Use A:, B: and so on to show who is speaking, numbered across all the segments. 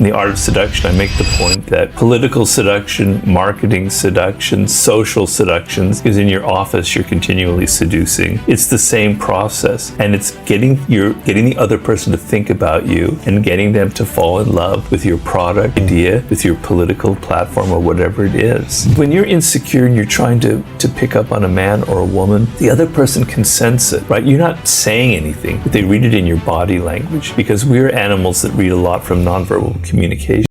A: In the art of seduction, I make the point that political seduction, marketing seduction, social seductions, because in your office you're continually seducing. It's the same process, and it's getting the other person to think about you and getting them to fall in love with your product, idea, with your political platform, or whatever it is. When you're insecure and you're trying to pick up on a man or a woman, the other person can sense it, right? You're not saying anything, but they read it in your body language, because we're animals that read a lot from nonverbal communication.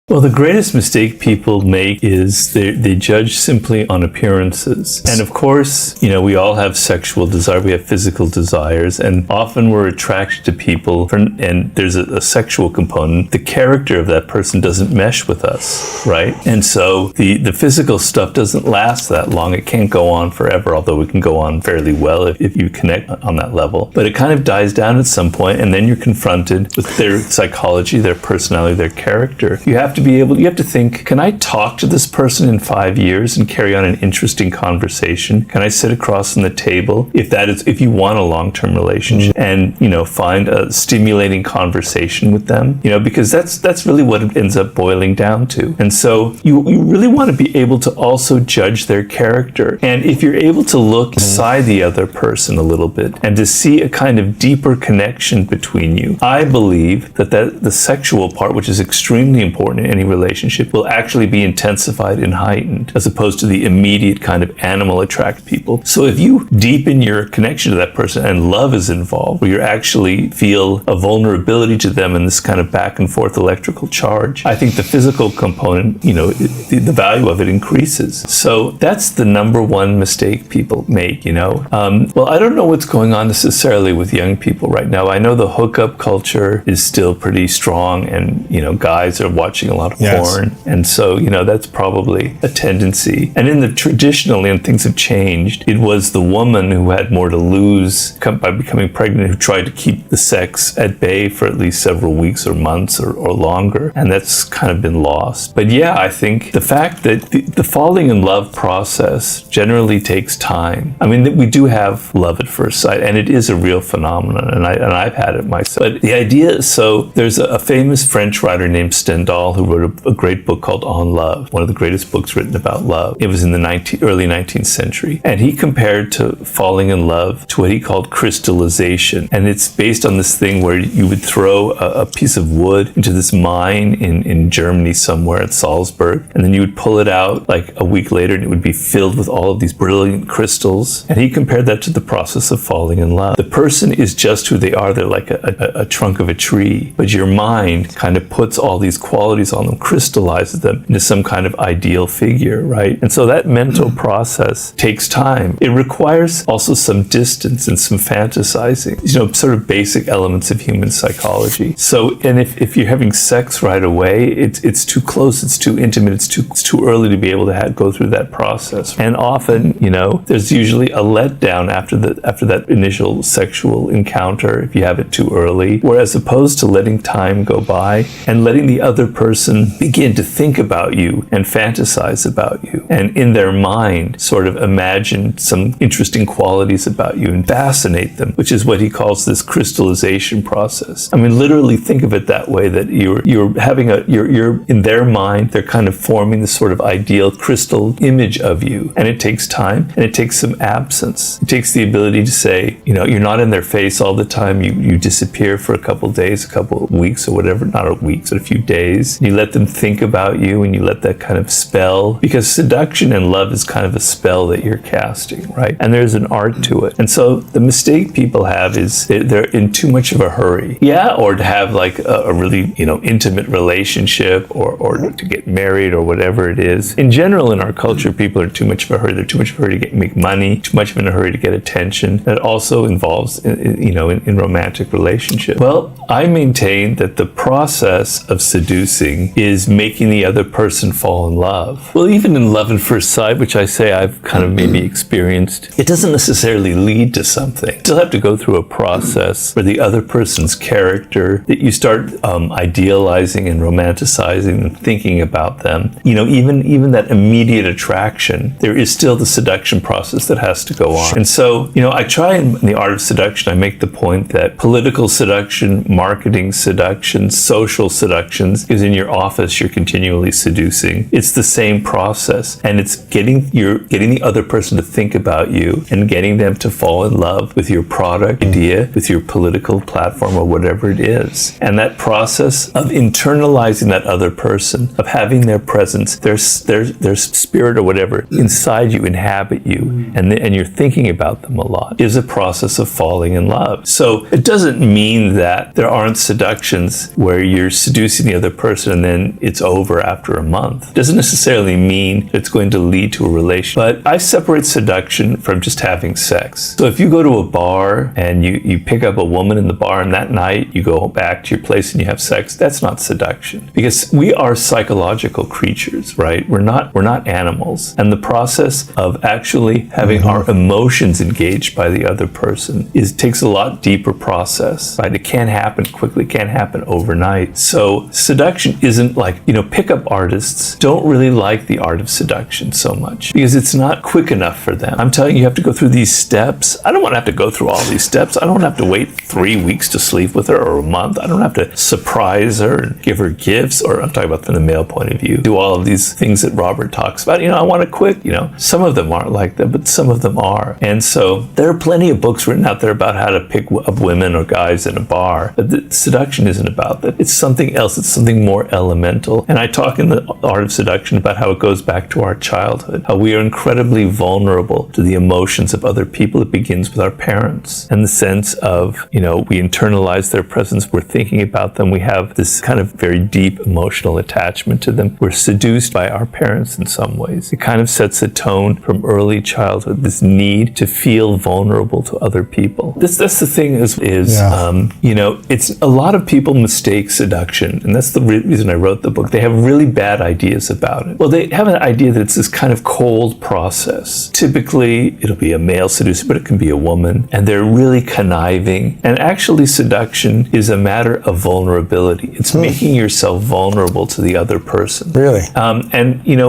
A: Well, the greatest mistake people make is they judge simply on appearances. And of course, we all have sexual desire, we have physical desires, and often we're attracted to people, and there's a sexual component. The character of that person doesn't mesh with us, right? And so the physical stuff doesn't last that long. It can't go on forever, although it can go on fairly well if you connect on that level. But it kind of dies down at some point, and then you're confronted with their psychology, their personality, their character. You have to think, can I talk to this person in 5 years and carry on an interesting conversation? Can I sit across from the table, if you want a long-term relationship, and find a stimulating conversation with them? Because that's really what it ends up boiling down to. And so you really want to be able to also judge their character. And if you're able to look inside the other person a little bit and to see a kind of deeper connection between you, I believe that the sexual part, which is extremely important in any relationship, will actually be intensified and heightened, as opposed to the immediate kind of animal attract people. So if you deepen your connection to that person and love is involved, where you actually feel a vulnerability to them in this kind of back and forth electrical charge, I think the physical component, the value of it increases. So that's the number one mistake people make, Well, I don't know what's going on necessarily with young people right now. I know the hookup culture is still pretty strong, and, guys are watching a lot of porn. And so, that's probably a tendency. And traditionally, and things have changed, it was the woman who had more to lose by becoming pregnant, who tried to keep the sex at bay for at least several weeks or months or longer. And that's kind of been lost. But yeah, I think the fact that the falling in love process generally takes time. I mean, we do have love at first sight, and it is a real phenomenon, and I've had it myself. But the idea is, so there's a famous French writer named Stendhal who wrote a great book called On Love, one of the greatest books written about love. It was in the early 19th century. And he compared to falling in love to what he called crystallization. And it's based on this thing where you would throw a piece of wood into this mine in Germany somewhere at Salzburg, and then you would pull it out like a week later, and it would be filled with all of these brilliant crystals. And he compared that to the process of falling in love. The person is just who they are. They're like a trunk of a tree, but your mind kind of puts all these qualities on them, crystallizes them into some kind of ideal figure, right? And so that mental process takes time. It requires also some distance and some fantasizing, sort of basic elements of human psychology. So, and if you're having sex right away, it's too close, it's too intimate, it's too early to be able to go through that process. And often, there's usually a letdown after that initial sexual encounter if you have it too early. Whereas opposed to letting time go by and letting the other person begin to think about you and fantasize about you, and in their mind sort of imagine some interesting qualities about you and fascinate them, which is what he calls this crystallization process. I mean, literally think of it that way, that you're in their mind, they're kind of forming this sort of ideal crystal image of you. And it takes time, and it takes some absence. It takes the ability to say, you're not in their face all the time. You disappear for a couple days, a couple of weeks or whatever, not a week, but a few days. You let them think about you, and you let that kind of spell, because seduction and love is kind of a spell that you're casting, right? And there's an art to it. And so the mistake people have is they're in too much of a hurry. Yeah, or to have like a really, intimate relationship, or to get married, or whatever it is. In general, in our culture, people are too much of a hurry. They're too much of a hurry to make money, too much of in a hurry to get attention. That also involves, in romantic relationship. Well, I maintain that the process of seducing doing is making the other person fall in love. Well, even in love at first sight, which I say I've kind of maybe experienced, it doesn't necessarily lead to something. You still have to go through a process where the other person's character, that you start idealizing and romanticizing and thinking about them. Even that immediate attraction, there is still the seduction process that has to go on. And so, I try in the art of seduction, I make the point that political seduction, marketing seduction, social seductions, is in your office, you're continually seducing. It's the same process. And it's getting the other person to think about you and getting them to fall in love with your product, idea, with your political platform or whatever it is. And that process of internalizing that other person, of having their presence, their spirit or whatever inside you, inhabit you, and you're thinking about them a lot, is a process of falling in love. So it doesn't mean that there aren't seductions where you're seducing the other person and then it's over after a month. It doesn't necessarily mean it's going to lead to a relationship. But I separate seduction from just having sex. So if you go to a bar and you pick up a woman in the bar and that night you go back to your place and you have sex, that's not seduction. Because we are psychological creatures, right? We're not animals. And the process of actually having our emotions engaged by the other person takes a lot deeper process, right? It can't happen quickly, it can't happen overnight. So seduction isn't like, pickup artists don't really like the art of seduction so much because it's not quick enough for them. I'm telling you, you have to go through these steps. I don't want to have to go through all these steps. I don't have to wait 3 weeks to sleep with her or a month. I don't have to surprise her and give her gifts, or I'm talking about from the male point of view, do all of these things that Robert talks about. I want it quick. Some of them aren't like that, but some of them are. And so there are plenty of books written out there about how to pick up women or guys in a bar. But the seduction isn't about that. It's something else. It's something more elemental. And I talk in the art of seduction about how it goes back to our childhood, how we are incredibly vulnerable to the emotions of other people. It begins with our parents, and the sense of, we internalize their presence. We're thinking about them. We have this kind of very deep emotional attachment to them. We're seduced by our parents in some ways. It kind of sets a tone from early childhood, this need to feel vulnerable to other people. That's the thing it's a lot of people mistake seduction, and that's the reason I wrote the book. They have really bad ideas about it. Well, they have an idea that it's this kind of cold process. Typically, it'll be a male seducer, but it can be a woman, and they're really conniving. And actually, seduction is a matter of vulnerability. It's making yourself vulnerable to the other person.
B: Really?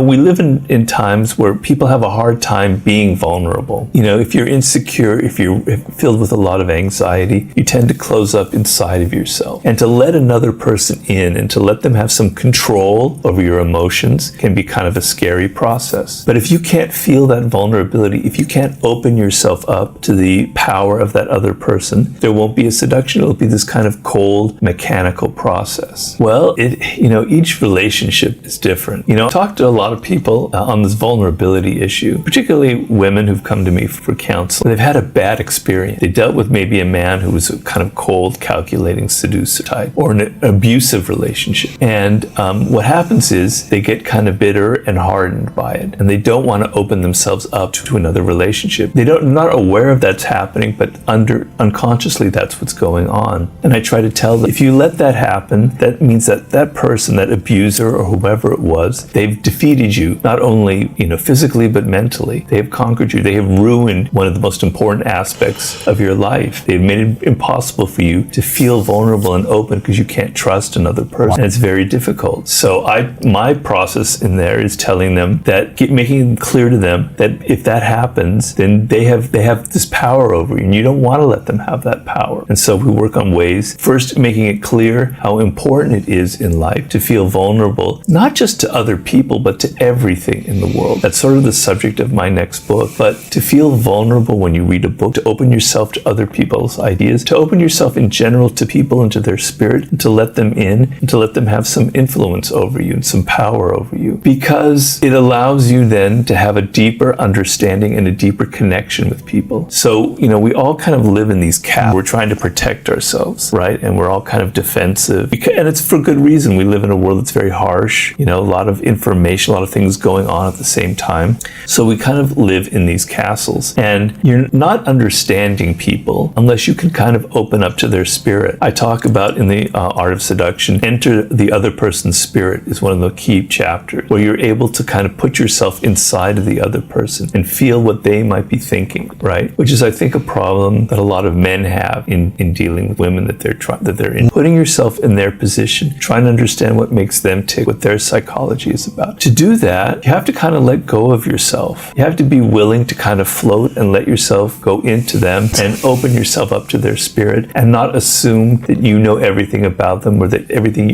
A: We live in times where people have a hard time being vulnerable. If you're insecure, if you're filled with a lot of anxiety, you tend to close up inside of yourself. And to let another person in and to let them have some control over your emotions can be kind of a scary process. But if you can't feel that vulnerability, if you can't open yourself up to the power of that other person, there won't be a seduction. It'll be this kind of cold, mechanical process. Well, each relationship is different. I talked to a lot of people on this vulnerability issue, particularly women who've come to me for counsel. They've had a bad experience. They dealt with maybe a man who was a kind of cold, calculating seducer type, or an abusive relationship. And what happens is they get kind of bitter and hardened by it, and they don't want to open themselves up to another relationship. They're not aware of that's happening, but unconsciously that's what's going on. And I try to tell them, if you let that happen, that means that person, that abuser or whoever it was, they've defeated you, not only physically but mentally. They have conquered you. They have ruined one of the most important aspects of your life. They've made it impossible for you to feel vulnerable and open because you can't trust another person. And it's very difficult. So my process in there is telling them that, making it clear to them that if that happens, then they have this power over you, and you don't want to let them have that power. And so we work on ways, first making it clear how important it is in life to feel vulnerable, not just to other people, but to everything in the world. That's sort of the subject of my next book. But to feel vulnerable when you read a book, to open yourself to other people's ideas, to open yourself in general to people and to their spirit, and to let them in, and to let them have some influence over you and some power over you. Because it allows you then to have a deeper understanding and a deeper connection with people. So, we all kind of live in these castles. We're trying to protect ourselves, right? And we're all kind of defensive. And it's for good reason. We live in a world that's very harsh, a lot of information, a lot of things going on at the same time. So we kind of live in these castles. And you're not understanding people unless you can kind of open up to their spirit. I talk about in the art of seduction, enter the other person's spirit is one of the key chapters, where you're able to kind of put yourself inside of the other person and feel what they might be thinking, right? Which is, I think, a problem that a lot of men have in dealing with women that they're in. Putting yourself in their position, trying to understand what makes them tick, what their psychology is about. To do that, you have to kind of let go of yourself. You have to be willing to kind of float and let yourself go into them and open yourself up to their spirit, and not assume that you know everything about them or that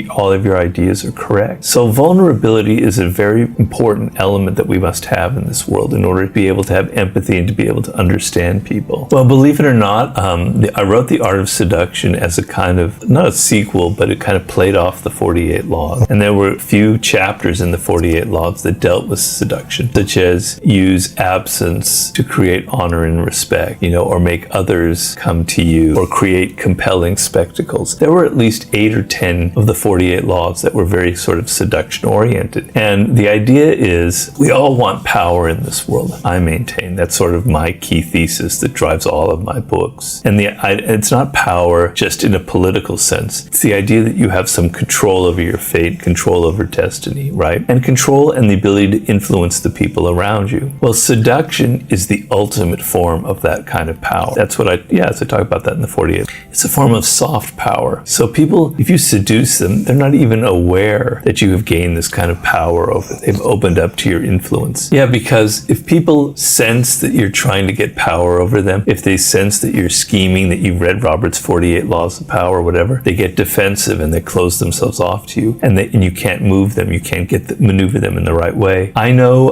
A: all of your ideas are correct. So vulnerability is a very important element that we must have in this world in order to be able to have empathy and to be able to understand people. Well, believe it or not, I wrote The Art of Seduction as a kind of, not a sequel, but it kind of played off the 48 Laws. And there were a few chapters in the 48 Laws that dealt with seduction, such as use absence to create honor and respect, or make others come to you, or create compelling spectacles. There were at least 8 or 10 of the 48 Laws that were very sort of seduction oriented. And the idea is we all want power in this world. I maintain that's sort of my key thesis that drives all of my books. And it's not power just in a political sense. It's the idea that you have some control over your fate, control over destiny, right? And control and the ability to influence the people around you. Well, seduction is the ultimate form of that kind of power. That's what I talk about that in the 48. It's a form of soft power. So people, if you seduce them, they're not even aware that you have gained this kind of power over them. They've opened up to your influence. Yeah, because if people sense that you're trying to get power over them, if they sense that you're scheming, that you've read Robert's 48 Laws of Power or whatever, they get defensive and they close themselves off to you, and you can't move them, you can't maneuver them in the right way. I know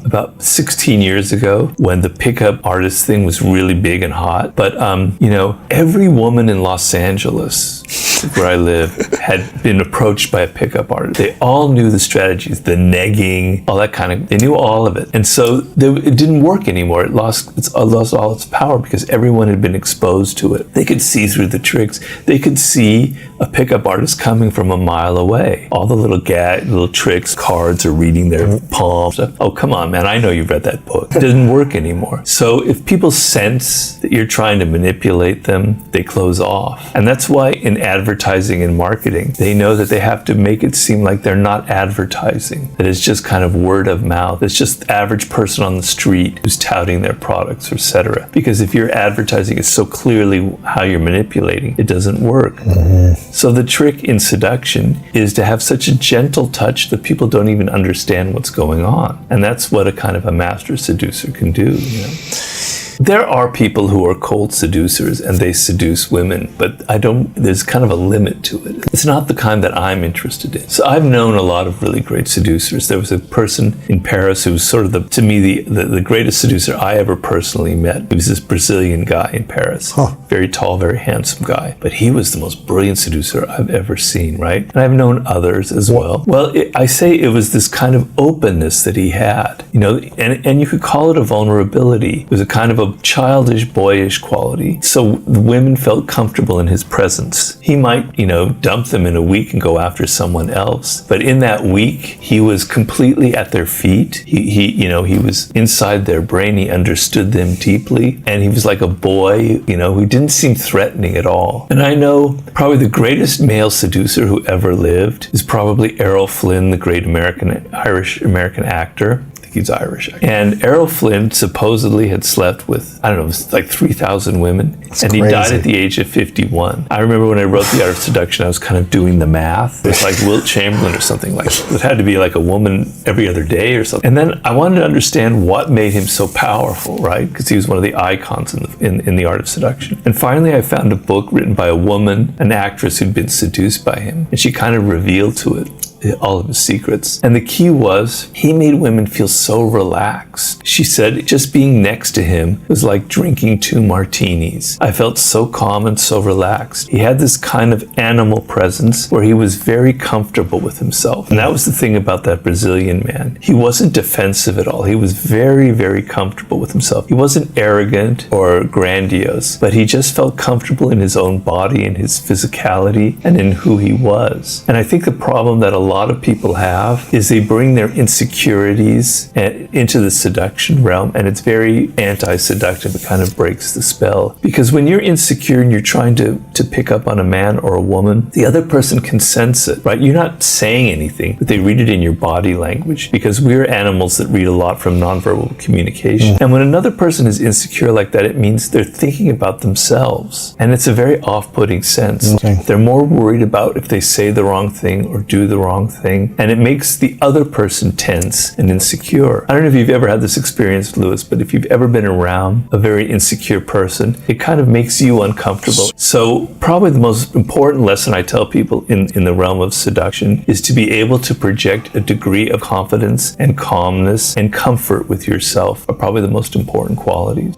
A: about 16 years ago, when the pickup artist thing was really big and hot, but every woman in Los Angeles, where I live, had been approached by a pickup artist. They all knew the strategies, the negging, all that kind of, they knew all of it. And so it didn't work anymore. It lost all its power because everyone had been exposed to it. They could see through the tricks. They could see a pickup artist coming from a mile away. All the little tricks, cards, or reading their palms. Oh, come on, man, I know you've read that book. It doesn't work anymore. So if people sense that you're trying to manipulate them, they close off. And that's why in advertising and marketing, they know that they have to make it seem like they're not advertising, that it's just kind of word of mouth. It's just the average person on the street who's touting their products, etc. Because if your advertising is so clearly how you're manipulating, it doesn't work. So the trick in seduction is to have such a gentle touch that people don't even understand what's going on. And that's what a kind of a master seducer can do. There are people who are cold seducers and they seduce women, but there's kind of a limit to it. It's not the kind that I'm interested in. So I've known a lot of really great seducers. There was a person in Paris who was sort of to me, the greatest seducer I ever personally met. He was this Brazilian guy in Paris. Very tall, very handsome guy. But he was the most brilliant seducer I've ever seen, right? And I've known others as well. Well, I say it was this kind of openness that he had, and you could call it a vulnerability. It was a kind of a childish, boyish quality. So the women felt comfortable in his presence. He might, dump them in a week and go after someone else. But in that week, he was completely at their feet. He was inside their brain. He understood them deeply. And he was like a boy, who didn't seem threatening at all. And I know probably the greatest male seducer who ever lived is probably Errol Flynn, the great Irish-American actor. He's Irish. And Errol Flynn supposedly had slept with, like 3,000 women. That's and he crazy. Died at the age of 51. I remember when I wrote The Art of Seduction, I was kind of doing the math. It's like Wilt Chamberlain or something like that. It had to be like a woman every other day or something. And then I wanted to understand what made him so powerful, right? Because he was one of the icons in The Art of Seduction. And finally, I found a book written by a woman, an actress who'd been seduced by him. And she kind of revealed to it all of his secrets. And the key was, he made women feel so relaxed. She said, just being next to him was like drinking 2 martinis. I felt so calm and so relaxed. He had this kind of animal presence where he was very comfortable with himself. And that was the thing about that Brazilian man. He wasn't defensive at all. He was very, very comfortable with himself. He wasn't arrogant or grandiose, but he just felt comfortable in his own body and his physicality and in who he was. And I think the problem that a lot of people have is they bring their insecurities into the seduction realm, and it's very anti-seductive. It kind of breaks the spell. Because when you're insecure and you're trying to pick up on a man or a woman, the other person can sense it, right? You're not saying anything, but they read it in your body language, because we're animals that read a lot from nonverbal communication. And when another person is insecure like that, it means they're thinking about themselves. And it's a very off-putting sense.
B: Okay.
A: They're more worried about if they say the wrong thing or do the wrong thing. And it makes the other person tense and insecure. I don't know if you've ever had this experience, Lewis, but if you've ever been around a very insecure person, it kind of makes you uncomfortable. So probably the most important lesson I tell people in the realm of seduction is to be able to project a degree of confidence and calmness and comfort with yourself are probably the most important qualities.